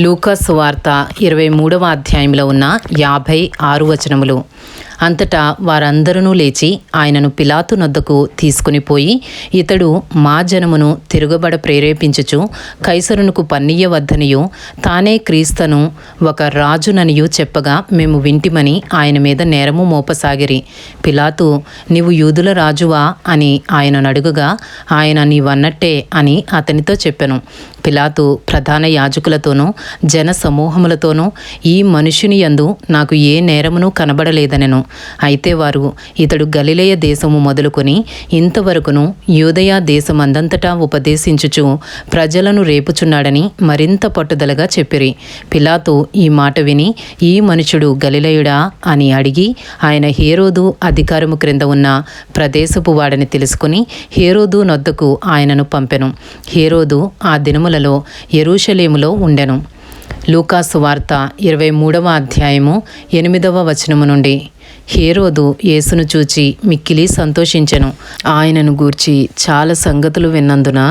లూకా సువార్త 23వ అధ్యాయంలో ఉన్న 56 వచనములు. అంతటా వారందరూ లేచి ఆయనను పిలాతు నొద్దకు తీసుకుని పోయి, ఇతడు మా జనమును తిరుగుబడ ప్రేరేపించుచు కైసరునకు పన్నియ్యవద్దనియు తానే క్రీస్తను ఒక రాజుననియు చెప్పగా మేము వింటిమని ఆయన మీద నేరము మోపసాగిరి. పిలాతు, నీవు యూదుల రాజువా అని ఆయనను అడుగగా, ఆయన నీవన్నట్టే అని అతనితో చెప్పెను. పిలాతు ప్రధాన యాజకులతోనూ జన సమూహములతోనూ ఈ మనుషుని యందు నాకు ఏ నేరమును కనబడలేదనెను. అయితే వారు, ఇతడు గలిలయ దేశము మొదలుకొని ఇంతవరకును యూదయ దేశమందంతటా ఉపదేశించుచు ప్రజలను రేపుచున్నాడని మరింత పట్టుదలగా చెప్పిరి. పిలాతు ఈ మాట విని, ఈ మనుషుడు గలిలయుడా అని అడిగి, ఆయన హేరోదు అధికారము క్రింద ఉన్న ప్రదేశపు వాడని తెలుసుకుని హేరోదు నొద్దకు ఆయనను పంపెను. హేరోదు ఆ దినములలో యెరూషలేములో ఉండెను. లూకా సువార్త 23వ అధ్యాయము 8వ వచనము నుండి. హేరోదు యేసును చూచి మిక్కిలి సంతోషించెను. ఆయనను గూర్చి చాలా సంగతులు విన్నందున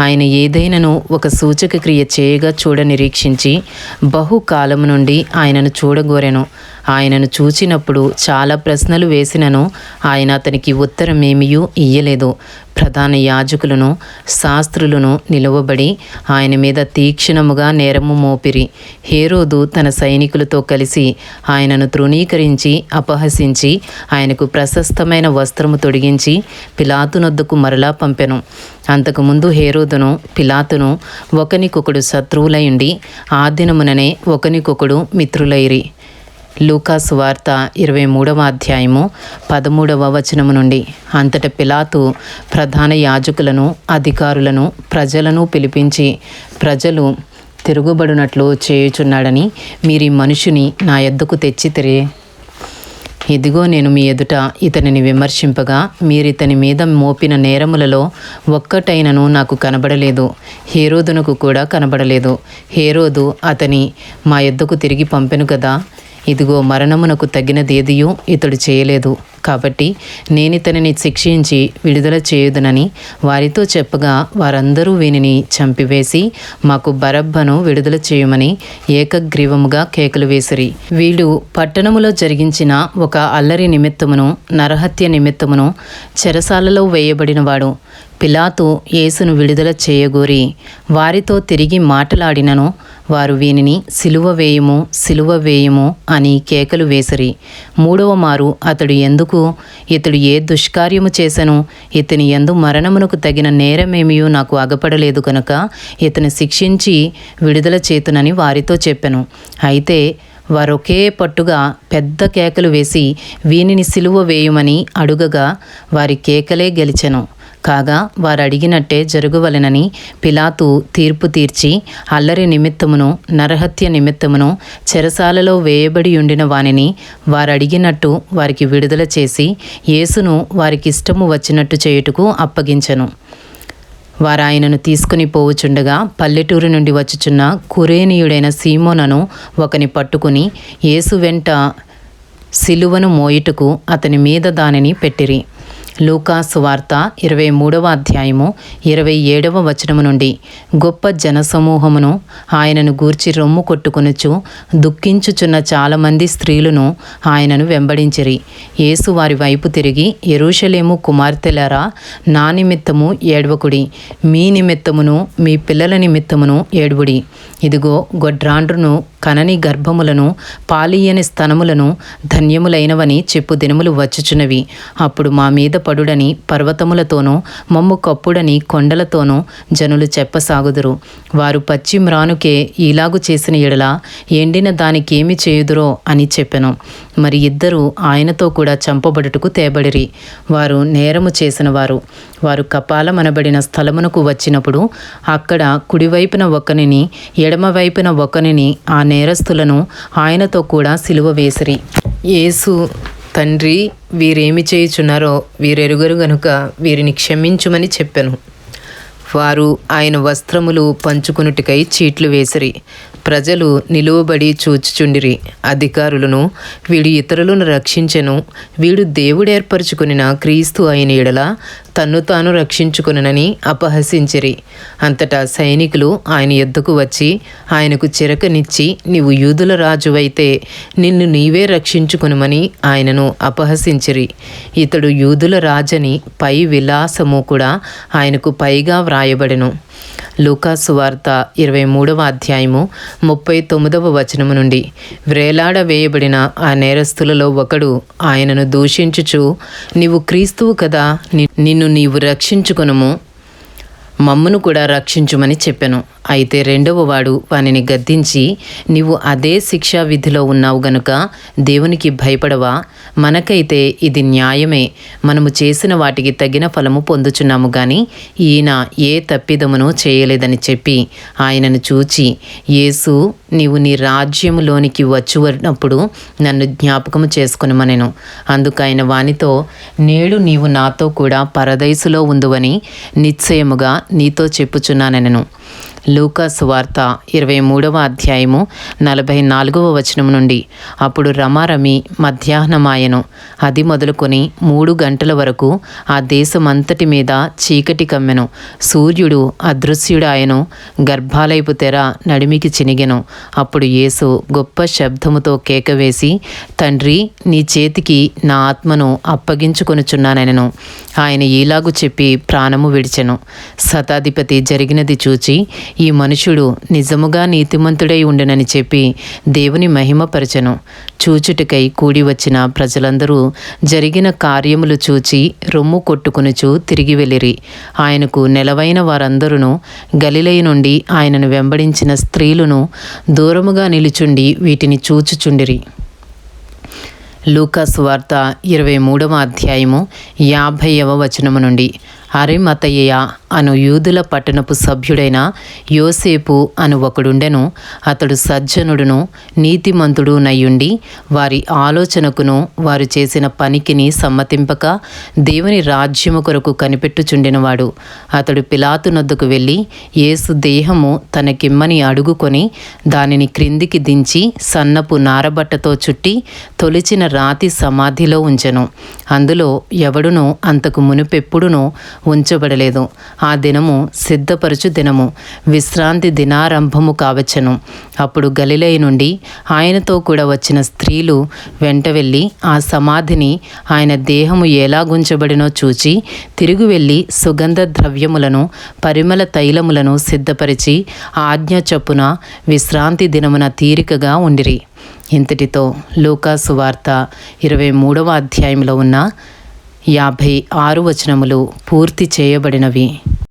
ఆయన ఏదైనను ఒక సూచక క్రియ చేయగా చూడ నిరీక్షించి బహుకాలము నుండి ఆయనను చూడగోరెను. ఆయనను చూచినప్పుడు చాలా ప్రశ్నలు వేసినను ఆయన అతనికి ఉత్తరమేమియూ ఇయ్యలేదు. ప్రధాన యాజకులను శాస్త్రులను నిలువబడి ఆయన మీద తీక్షణముగా నేరము మోపిరి. హేరోదు తన సైనికులతో కలిసి ఆయనను తృణీకరించి అపహసించి ఆయనకు ప్రశస్తమైన వస్త్రము తొడిగించి పిలాతు నొద్దకు మరలా పంపెను. అంతకుముందు హేరోదును పిలాతును ఒకనికొకడు శత్రువులయుండి ఆ దినముననే ఒకనికొకడు మిత్రులైరి. లూకా సువార్త 23వ అధ్యాయము 13వ వచనము నుండి. అంతట పిలాతు ప్రధాన యాజకులను అధికారులను ప్రజలను పిలిపించి, ప్రజలు తిరుగుబడినట్లు చేయుచున్నాడని మీరీ మనుషుని నా యొద్దకు తెచ్చితిరే. ఇదిగో నేను మీ ఎదుట ఇతనిని విమర్శింపగా మీరితని మీద మోపిన నేరములలో ఒక్కటైనను నాకు కనబడలేదు. హేరోదునకు కూడా కనబడలేదు. హేరోదు అతని మా యొద్దకు తిరిగి పంపెను కదా. ఇదిగో మరణమునకు తగినదేదియూ ఇతడు చేయలేదు. కాబట్టి నేనితనిని శిక్షించి విడుదల చేయుదునని వారితో చెప్పగా వారందరూ వీనిని చంపివేసి మాకు బరబ్బను విడుదల చేయమని ఏకగ్రీవముగా కేకలు వేసిరి. వీడు పట్టణములో జరిగించిన ఒక అల్లరి నిమిత్తమును నరహత్య నిమిత్తమును చెరసాలలో వేయబడినవాడు. పిలాతు యేసును విడుదల చేయగోరి వారితో తిరిగి మాటలాడినను వారు వీనిని సిలువ వేయుము సిలువ వేయుము అని కేకలు వేసిరి. 3వ మారు అతడు ఎందుకు, ఇతడు ఏ దుష్కార్యము చేసెను, ఇతని యందు మరణమునకు తగిన నేరమేమియూ నాకు అగపడలేదు కనుక ఇతని శిక్షించి విడుదల చేతునని వారితో చెప్పెను. అయితే వారొకే పట్టుగా పెద్ద కేకలు వేసి వీనిని సిలువ వేయుమని అడుగగా వారి కేకలే గెలిచెను. కాగా వారు అడిగినట్టే జరుగువలెనని పిలాతు తీర్పు తీర్చి అల్లరి నిమిత్తమును నరహత్య నిమిత్తమును చెరసాలలో వేయబడి ఉండిన వానిని వారు అడిగినట్టు వారికి విడుదల చేసి యేసును వారికి ఇష్టము వచ్చినట్టు చేయుటకు అప్పగించెను. వారు ఆయనను తీసుకుని పోవుచుండగా పల్లెటూరు నుండి వచ్చుచున్న కురేనీయుడైన సీమోనను ఒకని పట్టుకుని యేసు వెంట సిలువను మోయుటకు అతని మీద దానిని పెట్టిరి. లూకా సువార్త 23వ అధ్యాయము 27వ వచనము నుండి. గొప్ప జనసమూహమును ఆయనను గూర్చి రొమ్ము కొట్టుకొనుచు దుఃఖించుచున్న చాలామంది స్త్రీలను ఆయనను వెంబడించిరి. యేసు వారి వైపు తిరిగి, యెరూషలేము కుమార్తెలారా, నా నిమిత్తము ఏడ్వకుడి, మీ నిమిత్తమును మీ పిల్లల నిమిత్తమును ఏడ్వుడి. ఇదిగో గొడ్రాండ్రును కనని గర్భములను పాలియని స్తనములను ధన్యములైనవని చెప్పు దినములు వచ్చుచున్నవి. అప్పుడు మా మీద పడుడని పర్వతములతోనూ మమ్ము కప్పుడని కొండలతోనూ జనులు చెప్పసాగుదురు. వారు పచ్చి మ్రానుకే ఈలాగు చేసిన ఎడల ఎండిన దానికేమి చేయుదురో అని చెప్పెను. మరి ఇద్దరు ఆయనతో కూడా చంపబడుటకు తేబడిరి. వారు నేరము చేసిన వారు. వారు కపాలమనబడిన స్థలమునకు వచ్చినప్పుడు అక్కడ కుడివైపున ఒకనిని ఎడమవైపున ఒకనిని ఆ నేరస్తులను ఆయనతో కూడా సిలువ వేసిరి. యేసు, తండ్రి, వీరేమి చేయుచున్నారో వీరెరుగరు గనుక వీరిని క్షమించుమని చెప్పెను. వారు ఆయన వస్త్రములు పంచుకొనుటకై చీట్లు వేసిరి. ప్రజలు నిలువబడి చూచుచుండిరి. అధికారులను, వీడు ఇతరులను రక్షించెను, వీడు దేవుడు ఏర్పరచుకునిన క్రీస్తు అయిన ఎడల తన్ను తాను రక్షించుకునని అపహసించిరి. అంతటా సైనికులు ఆయన యొద్దకు వచ్చి ఆయనకు చిరకనిచ్చి, నీవు యూదుల రాజువైతే నిన్ను నీవే రక్షించుకునుమని ఆయనను అపహసించిరి. ఇతడు యూదుల రాజని పై విలాసము కూడా ఆయనకు పైగా వ్రాయబడెను. లూకాసు వార్త 23వ అధ్యాయము 39వ వచనము నుండి. వ్రేలాడవేయబడిన ఆ నేరస్తులలో ఒకడు ఆయనను దూషించుచు, నీవు క్రీస్తువు కదా, నిన్ను నీవు రక్షించుకొనుము, మమ్మును కూడా రక్షించుమని చెప్పెను. అయితే రెండవ వాడు వానిని గద్దించి, నీవు అదే శిక్షా విధిలో ఉన్నావు గనుక దేవునికి భయపడవా? మనకైతే ఇది న్యాయమే, మనము చేసిన వాటికి తగిన ఫలము పొందుచున్నాము గాని ఈయన ఏ తప్పిదమును చేయలేదని చెప్పి ఆయనను చూచి, యేసు, నీవు నీ రాజ్యములోనికి వచ్చినప్పుడు నన్ను జ్ఞాపకము చేసుకొనుమనెను. అందుకు ఆయన వానితో, నేడు నీవు నాతో కూడా పరదైసులో ఉందువని నిశ్చయముగా నీతో చెప్పుచున్నానెను. లూకాసు వార్త 23వ అధ్యాయము 44వ వచనం నుండి. అప్పుడు రమారమి మధ్యాహ్నమాయెను. అది మొదలుకొని 3 గంటల వరకు ఆ దేశమంతటి మీద చీకటి కమ్మెను. సూర్యుడు అదృశ్యుడాయెను, గర్భాలయపు తెర నడిమికి చినిగెను. అప్పుడు యేసు గొప్ప శబ్దముతో కేకవేసి, తండ్రి, నీ చేతికి నా ఆత్మను అప్పగించుకొనుచున్నానెను. ఆయన ఈలాగు చెప్పి ప్రాణము విడిచెను. శతాధిపతి జరిగినది చూచి, ఈ మనుషుడు నిజముగా నీతిమంతుడై ఉండునని చెప్పి దేవుని మహిమపరచెను. చూచుటకై కూడి వచ్చిన ప్రజలందరూ జరిగిన కార్యములు చూచి రొమ్ము కొట్టుకొనుచు తిరిగి వెళ్ళిరి. ఆయనకు నెలవైన వారందరూ గలిలయ నుండి ఆయనను వెంబడించిన స్త్రీలను దూరముగా నిలుచుండి వీటిని చూచుచుండిరి. లూకాసు వార్త 23వ అధ్యాయము 50వ వచనము నుండి. అరిమతయ్య అను యూదుల పట్టణపు సభ్యుడైన యోసేపు అను ఒకడుండెను. అతడు సజ్జనుడును నీతిమంతుడు నయ్యుండి వారి ఆలోచనకును వారు చేసిన పనికిని సమ్మతింపక దేవుని రాజ్యము కొరకు కనిపెట్టుచుండెనవాడు. అతడు పిలాతు నొద్దకు వెళ్ళి యేసు దేహము తనకిమ్మని అడుగుకొని దానిని క్రిందికి దించి సన్నపు నారబట్టతో చుట్టి తొలిచిన రాతి సమాధిలో ఉంచెను. అందులో ఎవడునూ అంతకు మునుపెప్పుడునూ ఉంచబడలేదు. ఆ దినము సిద్ధపరచు దినము, విశ్రాంతి దినారంభము కావచ్చెను. అప్పుడు గలిలయ నుండి ఆయనతో కూడా వచ్చిన స్త్రీలు వెంట వెళ్ళి ఆ సమాధిని ఆయన దేహము ఎలాగుంచబడినో చూచి తిరిగి వెళ్ళి సుగంధ ద్రవ్యములను పరిమళ తైలములను సిద్ధపరిచి ఆజ్ఞ చొప్పున విశ్రాంతి దినమున తీరికగా ఉండిరి. ఇంతటితో లూకాసు వార్త 23వ అధ్యాయంలో ఉన్న 56 వచనములు పూర్తి చేయబడినవి.